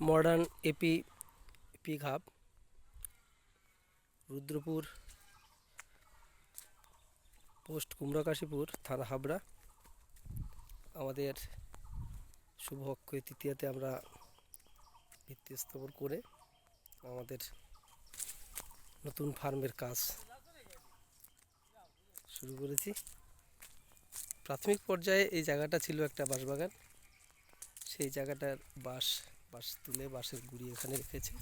Modern AP pick hub, Rudrapur post Kumrakashipur, থানা হাবড়া। আমাদের শুভ অক্ষয় তৃতীয়াতে আমরা ভিত্তি স্থাপন করে আমাদের নতুন ফার্মের কাজ শুরু করেছি। প্রাথমিক পর্যায়ে এই জায়গাটা ছিল একটা বাঁশবাগান। সেই জায়গাটার বাঁশ তুলে বাঁশের গুঁড়ি এখানে রেখেছে।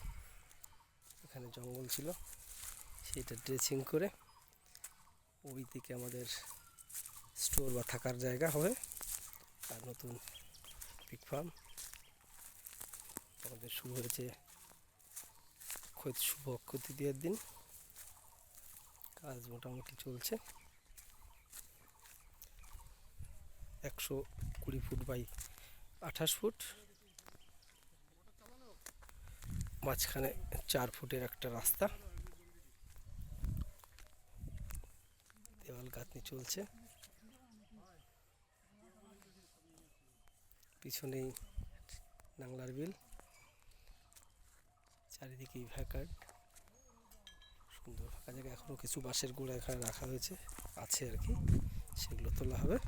এখানে জঙ্গল ছিল, সেইটা ড্রেসিং করে ওই দিকে আমাদের স্টোর বা থাকার জায়গা হবে। আর নতুন পিক ফার্ম আমাদের শুরু হয়েছে শুভ অক্ষয় তৃতীয়ার দিন। কাজ মোটামুটি চলছে। 120 ফুট বাই 28 ফুট, মাঝখানে 4 ফুটের একটা রাস্তা, দেওয়াল গাঁথনি চলছে। পিছনেই নাংলার বিল, চারিদিকেই ভ্যাকার্ড, সুন্দর ফাঁকা জায়গা। এখনও কিছু বাঁশের গুঁড়া এখানে রাখা হয়েছে আছে আর কি, সেগুলো তোলা হবে।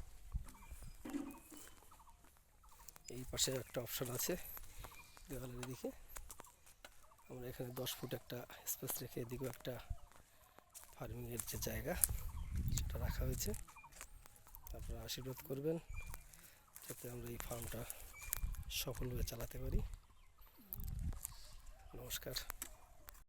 এই পাশে একটা অপশন আছে দেওয়ালের দিকে। আমরা এখানে 10 ফুট একটা স্পেস রেখে এদিকেও একটা ফার্মিংয়ের যে জায়গা সেটা রাখা হয়েছে। আপনারা আশীর্বাদ করবেন যাতে আমরা এই ফার্মটা সফলভাবে চালাতে পারি। নমস্কার।